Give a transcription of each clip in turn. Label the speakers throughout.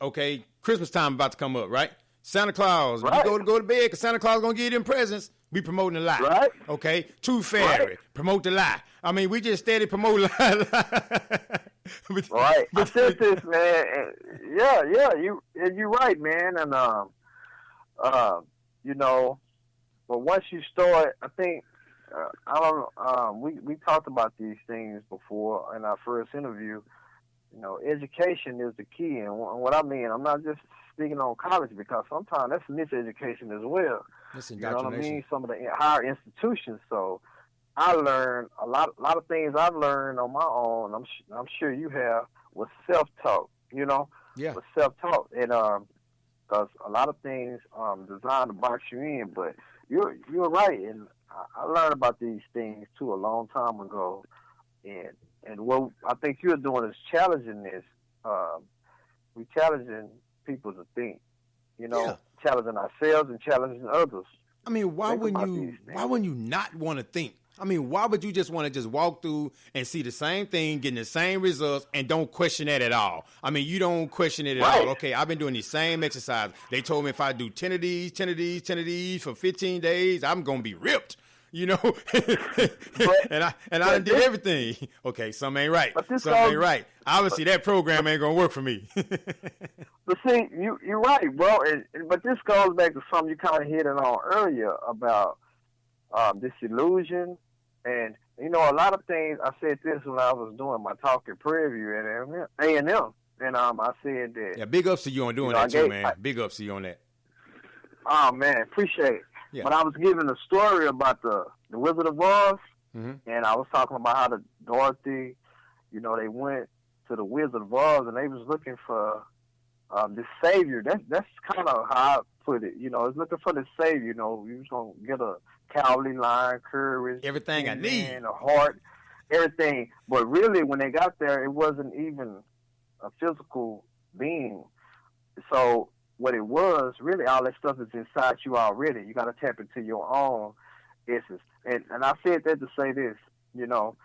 Speaker 1: Okay, Christmas time about to come up, right? Santa Claus,
Speaker 2: Right.
Speaker 1: you go to bed because Santa Claus gonna give you them presents. We promoting the lie.
Speaker 2: Right.
Speaker 1: Okay, Tooth Fairy,
Speaker 2: Right.
Speaker 1: promote the lie. I mean, we just steady promote lie.
Speaker 2: Right. I said this, man. You're right, man. And you know, but once you start, I think I don't. We talked about these things before in our first interview. You know, education is the key, and what I mean, I'm not just speaking on college because sometimes that's miseducation as well.
Speaker 1: That's
Speaker 2: You know what I
Speaker 1: indoctrination.
Speaker 2: mean? Some of the higher institutions. So I learned a lot of things I've learned on my own. I'm sure you have was self-taught. You know,
Speaker 1: Yeah.
Speaker 2: was self-taught, and because a lot of things designed to box you in. But you're right, and I learned about these things too a long time ago, and what I think you're doing is challenging this. We challenging people to think, you know,
Speaker 1: Yeah.
Speaker 2: challenging ourselves and challenging others.
Speaker 1: I mean, why
Speaker 2: Think
Speaker 1: wouldn't
Speaker 2: about
Speaker 1: you?
Speaker 2: these things.
Speaker 1: Why wouldn't you not want to think? I mean, why would you just want to just walk through and see the same thing, getting the same results, and don't question that at all? I mean, you don't question it at
Speaker 2: Right.
Speaker 1: all. Okay, I've been doing these same exercises. They told me if I do 10 of these, 10 of these, 10 of these for 15 days, I'm gonna be ripped. You know, and I done did everything. Okay, some ain't right.
Speaker 2: But this
Speaker 1: Some
Speaker 2: all-
Speaker 1: ain't right. Obviously, that program ain't gonna work for me.
Speaker 2: But see, you're right, bro. But this goes back to something you kind of hit it on earlier about disillusion, and you know, a lot of things. I said this when I was doing my talk at Prairie View at A&M, and I said that.
Speaker 1: Yeah, big ups to you on doing that too, man. Big ups to you on that.
Speaker 2: Oh man, appreciate it.
Speaker 1: Yeah.
Speaker 2: But I was giving a story about the Wizard of Oz,
Speaker 1: Mm-hmm.
Speaker 2: and I was talking about how the Dorothy, you know, they went to the Wizard of Oz and they was looking for the savior. That's kind of how I put it. You know, it's looking for the savior. You know, you was gonna get a cowardly lion, courage,
Speaker 1: Everything I need.
Speaker 2: a heart, everything. But really, when they got there, it wasn't even a physical being. So what it was, really, all that stuff is inside you already. You got to tap into your own essence. And I said that to say this, you know,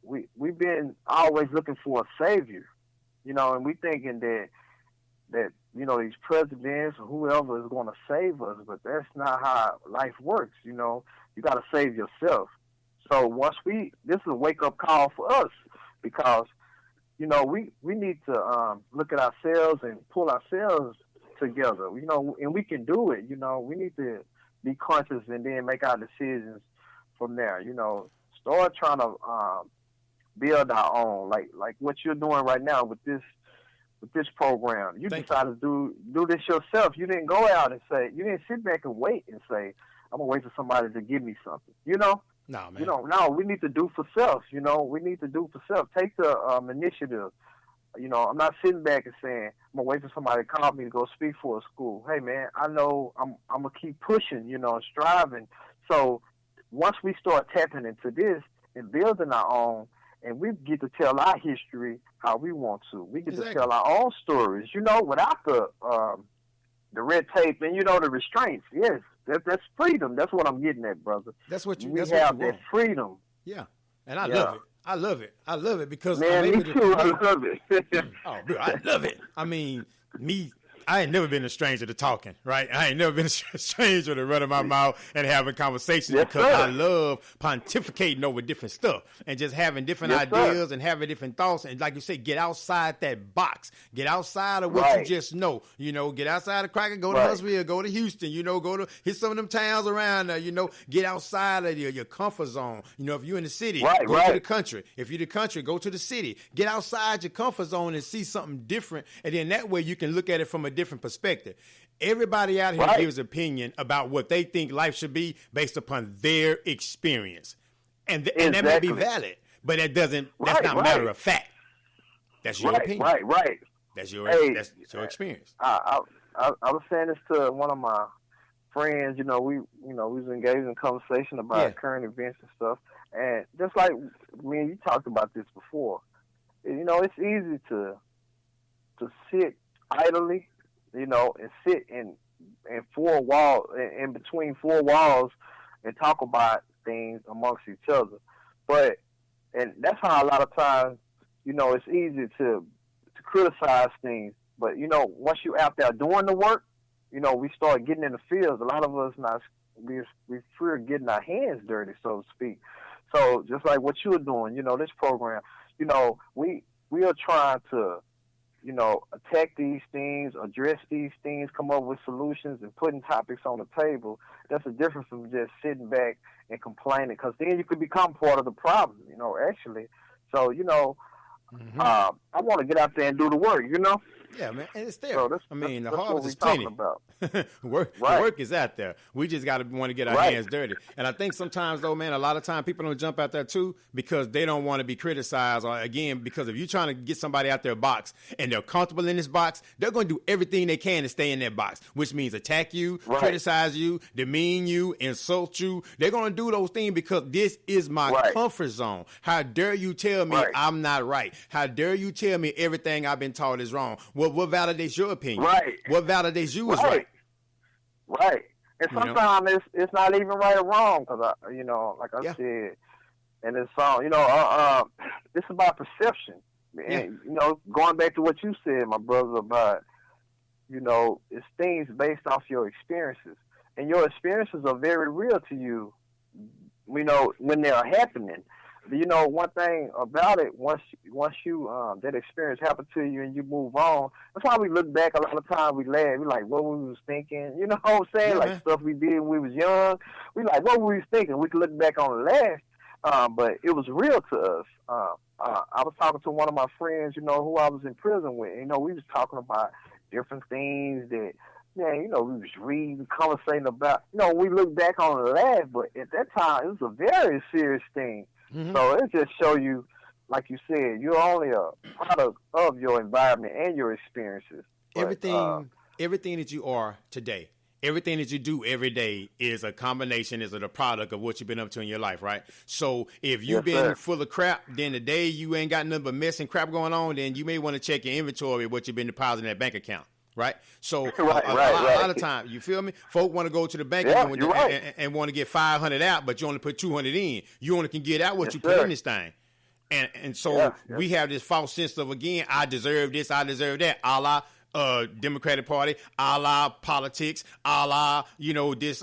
Speaker 2: we've been always looking for a savior, you know, and we thinking that you know, these presidents or whoever is going to save us, but that's not how life works. You know, you got to save yourself. So this is a wake up call for us, because you know, we need to look at ourselves and pull ourselves together, you know, and we can do it. You know, we need to be conscious and then make our decisions from there. You know, start trying to build our own, like what you're doing right now with this program. You decided to do this yourself. You didn't go out and say, you didn't sit back and wait and say, I'm gonna wait for somebody to give me something. You know.
Speaker 1: No, man.
Speaker 2: You know, no, we need to do for self. You know, we need to do for self. Take the initiative. You know, I'm not sitting back and saying, I'm going to wait for somebody to call me to go speak for a school. Hey, man, I know I'm going to keep pushing, you know, striving. So once we start tapping into this and building our own, and we get to tell our history how we want to. We get to tell our own stories, you know, without the red tape and, you know, the restraints. Yes, that's freedom. That's what I'm getting at, brother.
Speaker 1: That's what you.
Speaker 2: We
Speaker 1: That's
Speaker 2: have
Speaker 1: what you
Speaker 2: that freedom.
Speaker 1: Yeah, and I love it. I love it. I love it because
Speaker 2: man,
Speaker 1: I'm
Speaker 2: me
Speaker 1: able
Speaker 2: too.
Speaker 1: to.
Speaker 2: I love it.
Speaker 1: Oh, bro, I love it. I mean, I ain't never been a stranger to talking, right? I ain't never been a stranger to running my mouth and having conversations, because I love pontificating over different stuff and just having different ideas and having different thoughts. And like you say, get outside that box. Get outside of what you just know. You know, get outside of Cracker, go to Huntsville, go to Houston, you know, go to hit some of them towns around there, you know, get outside of your comfort zone. You know, if you're in the city, go to the country. If you're the country, go to the city. Get outside your comfort zone and see something different. And then that way you can look at it from a different perspective. Everybody out here gives opinion about what they think life should be based upon their experience. And that may be valid, but that's not matter of fact. That's your opinion.
Speaker 2: Right.
Speaker 1: That's your experience.
Speaker 2: I was saying this to one of my friends, you know, we was engaged in conversation about current events and stuff. And just like me and you talked about this before, you know, it's easy to sit idly, you know, and sit in four walls, in between four walls, and talk about things amongst each other. And that's how a lot of times, you know, it's easy to criticize things. But once you out there doing the work, we start getting in the fields. A lot of us we fear getting our hands dirty, so to speak. So just like what you're doing, this program, we are trying to, attack these things, address these things, come up with solutions, and putting topics on the table. That's the difference from just sitting back and complaining, because then you could become part of the problem, actually. So, I want to get out there and do the work,
Speaker 1: Yeah, man, and it's there.
Speaker 2: So
Speaker 1: the
Speaker 2: that's
Speaker 1: harvest is plenty.
Speaker 2: About.
Speaker 1: The work is out there. We just got to want to get our hands dirty. And I think sometimes, though, man, a lot of times people don't jump out there, too, because they don't want to be criticized. Or, again, because if you're trying to get somebody out their box and they're comfortable in this box, they're going to do everything they can to stay in that box, which means attack you, criticize you, demean you, insult you. They're going to do those things because this is my comfort zone. How dare you tell me I'm not right? How dare you tell me everything I've been taught is wrong? What validates your opinion? What validates you is right?
Speaker 2: Right. And sometimes it's not even right or wrong, because like I said in this song, it's about perception. And going back to what you said, my brother, about it's things based off your experiences, and your experiences are very real to you. When they are happening. One thing about it, once you that experience happened to you and you move on, that's why we look back. A lot of times we laugh. We like what we was thinking. You know what I'm saying?
Speaker 1: Yeah,
Speaker 2: like
Speaker 1: man.
Speaker 2: Stuff we did when we was young. We like what we was thinking. We could look back on the laugh, but it was real to us. I was talking to one of my friends, who I was in prison with. We was talking about different things that. Yeah, we was reading, conversating about. We look back on the laugh, but at that time it was a very serious thing.
Speaker 1: Mm-hmm.
Speaker 2: So it just show you, like you said, you're only a product of your environment and your experiences. But,
Speaker 1: everything that you are today, everything that you do every day is a combination, is a product of what you've been up to in your life, right? So if you've been full of crap, then the day you ain't got nothing but mess and crap going on, then you may want to check your inventory of what you've been depositing in that bank account. Right, so a lot of times, you feel me? Folk want to go to the bank and want to get 500 out, but you only put 200 in. You only can get out what you put in this thing, and so we have this false sense of, again, I deserve this, I deserve that, a la Democratic Party, a la politics, a la, this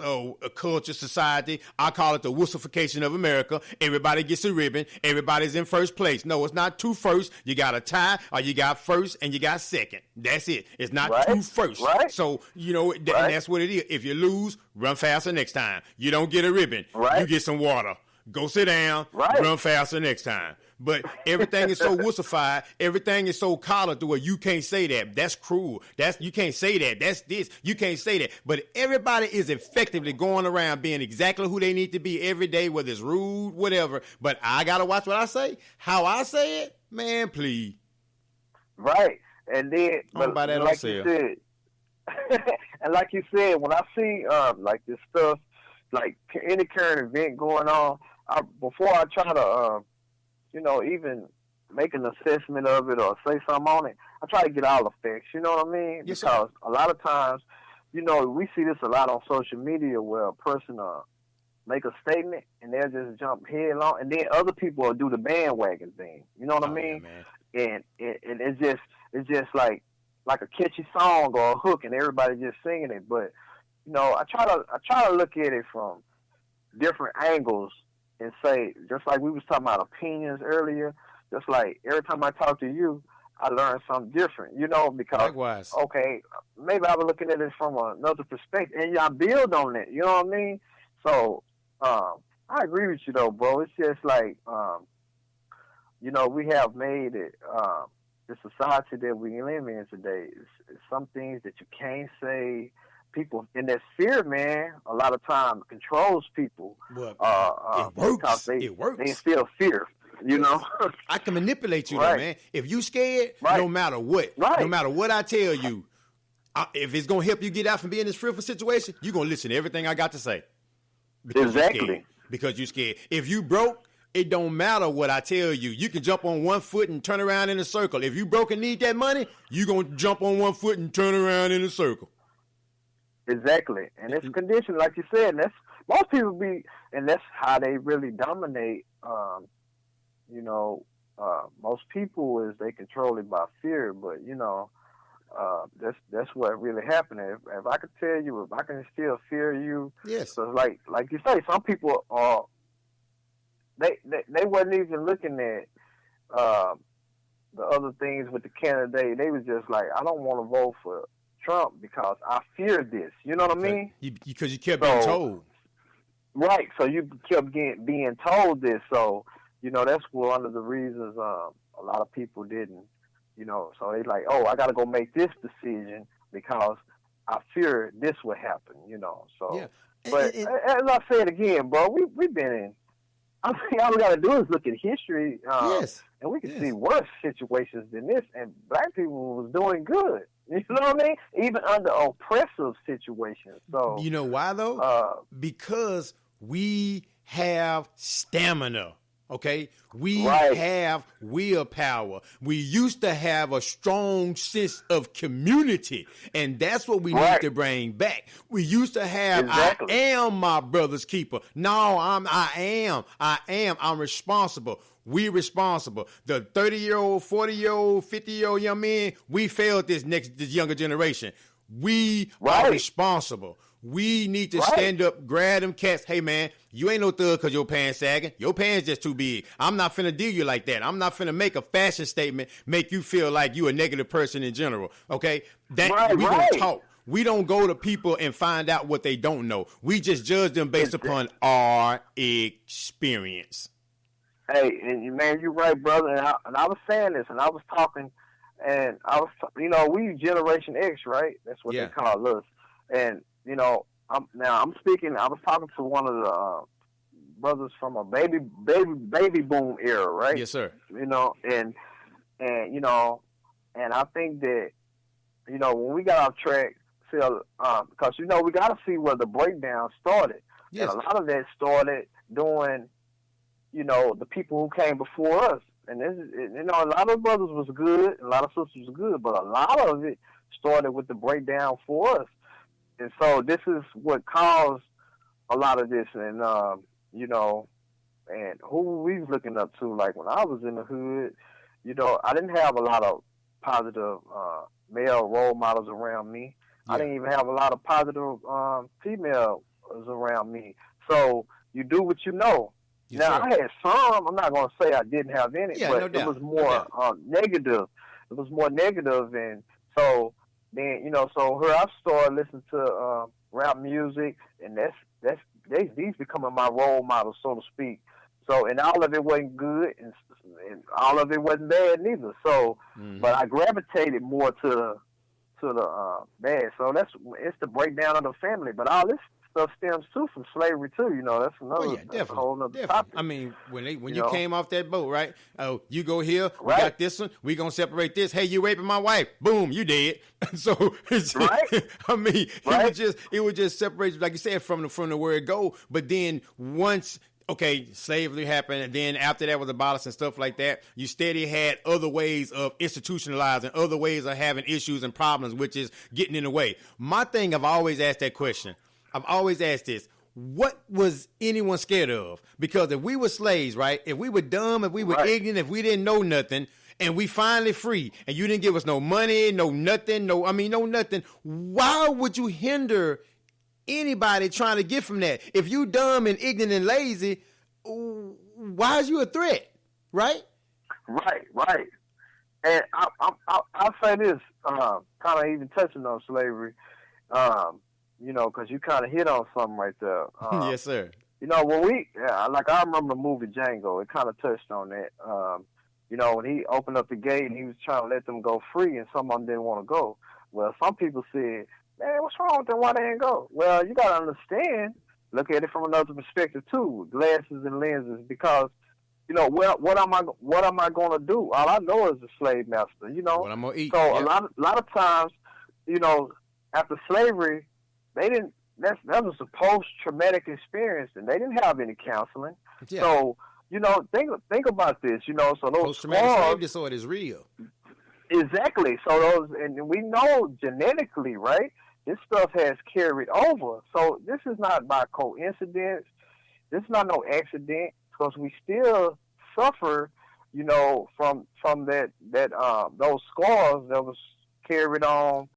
Speaker 1: culture, society. I call it the wussification of America. Everybody gets a ribbon. Everybody's in first place. No, it's not two first. You got a tie, or you got first and you got second. That's it. It's not two first.
Speaker 2: Right.
Speaker 1: So, and that's what it is. If you lose, run faster next time. You don't get a ribbon.
Speaker 2: Right.
Speaker 1: You get some water. Go sit down. Run faster next time. But everything is so wussified. Everything is so collared to where you can't say that. That's cruel. You can't say that. That's this. You can't say that. But everybody is effectively going around being exactly who they need to be every day, whether it's rude, whatever. But I got to watch what I say. How I say it, man, please.
Speaker 2: Right. And then,
Speaker 1: like you
Speaker 2: said, and like you said, when I see like this stuff, like any current event going on, before I try to even make an assessment of it or say something on it, I try to get all the facts, you know what I mean?
Speaker 1: Yes,
Speaker 2: because
Speaker 1: sir.
Speaker 2: a lot of times, we see this a lot on social media where a person make a statement and they'll just jump headlong, and then other will do the bandwagon thing, you know what I mean?
Speaker 1: Yeah,
Speaker 2: and it's just like a catchy song or a hook, and everybody just singing it. But I try to look at it from different angles and say, just like we was talking about opinions earlier, just like every time I talk to you, I learn something different, because
Speaker 1: likewise.
Speaker 2: Okay, maybe I was looking at it from another perspective, and I build on it. You know what I mean? So I agree with you though, bro. It's just like we have made it. The society that we live in today is some things that you can't say. People in that fear, man, a lot of times controls people.
Speaker 1: Well,
Speaker 2: it works.
Speaker 1: It works.
Speaker 2: They instill fear.
Speaker 1: I can manipulate you, though, man. If you scared, no matter what, no matter what I tell you, if it's gonna help you get out from being in this fearful situation, you're gonna listen to everything I got to say. Because you're scared. If you broke, it don't matter what I tell you. You can jump on one foot and turn around in a circle. If you broke and need that money, you're gonna jump on one foot and turn around in a circle.
Speaker 2: Exactly, and it's conditioned, like you said. And that's most people and that's how they really dominate. Most people is they control it by fear, but that's what really happened. If I could tell you, if I can still fear you,
Speaker 1: Yes.
Speaker 2: so like you say, some people are they wasn't even looking at the other things with the candidate. They was just like, I don't want to vote for Trump because I fear this. You know what I mean?
Speaker 1: Because you kept being told.
Speaker 2: Right. So you kept being told this. So, that's one of the reasons a lot of people didn't, so they like, oh, I got to go make this decision because I fear this would happen, So,
Speaker 1: yeah.
Speaker 2: But as I said again, bro, we've been in, I think all we got to do is look at history,
Speaker 1: Yes.
Speaker 2: and we can see worse situations than this, and black people was doing good. You know what I mean? Even under oppressive situations. So
Speaker 1: you know why though? Because we have stamina. Okay, we have willpower. We used to have a strong sense of community, and that's what we need to bring back. We used to have, I am my brother's keeper. No, I'm responsible. We responsible. The 30-year-old, 40-year-old, 50-year-old young men, we failed this younger generation. We are responsible. We need to stand up, grab them cats. Hey, man, you ain't no thug because your pants sagging. Your pants just too big. I'm not finna deal you like that. I'm not finna make a fashion statement, make you feel like you a negative person in general, okay? We don't talk. We don't go to people and find out what they don't know. We just judge them based upon our experience.
Speaker 2: Hey, and man, you're right, brother. And I was saying this, and I was talking, and I was, we Generation X, right? That's what they call us. And I'm speaking. I was talking to one of the brothers from a baby boom era, right?
Speaker 1: Yes, sir.
Speaker 2: And I think that when we got off track, because we got to see where the breakdown started. Yes. And a lot of that started during the people who came before us. And this is, a lot of brothers was good, a lot of sisters was good, but a lot of it started with the breakdown for us. And so this is what caused a lot of this. And, and who we was looking up to, like when I was in the hood, I didn't have a lot of positive male role models around me. Yeah. I didn't even have a lot of positive females around me. So you do what you know. Yes, now, sir. I had some. I'm not going to say I didn't have any, but it was more negative. It was more negative, and so then so here I started listening to rap music, and these becoming my role models, so to speak. So, and all of it wasn't good, and all of it wasn't bad neither. So, but I gravitated more to the bad. So it's the breakdown of the family. But all this stuff stems too from slavery too. That's another that's a whole other topic.
Speaker 1: I mean, when you came off that boat, right? Oh, you go here, we got this one, we gonna separate this. Hey, you raping my wife? Boom, you dead. So it's I mean, it would just separate, like you said, from the word go. But then once slavery happened, and then after that was abolished and stuff like that, you steady had other ways of institutionalizing, other ways of having issues and problems, which is getting in the way. My thing, I've always asked that question. I've always asked this. What was anyone scared of? Because if we were slaves, right? If we were dumb, if we were ignorant, if we didn't know nothing, and we finally free, and you didn't give us no money, no nothing, no nothing, why would you hinder anybody trying to get from that? If you dumb and ignorant and lazy, why is you a threat? Right?
Speaker 2: Right. And I'll say this, kind of even touching on slavery, because you kind of hit on something right there.
Speaker 1: Yes, sir.
Speaker 2: When I remember the movie Django, it kind of touched on that. When he opened up the gate and he was trying to let them go free, and some of them didn't want to go. Well, some people said, man, what's wrong with them? Why they didn't go? Well, you got to understand, look at it from another perspective too, glasses and lenses, because, what am I going to do? All I know is a slave master,
Speaker 1: What I'm going to eat.
Speaker 2: So a lot of times, after slavery, they didn't, that was a post-traumatic experience, and they didn't have any counseling. Yeah. So, think about this, so those
Speaker 1: post-traumatic slave disorder is real.
Speaker 2: Exactly. So and we know genetically, right? This stuff has carried over. So this is not by coincidence. This is not no accident, because we still suffer, from that those scars that was carried on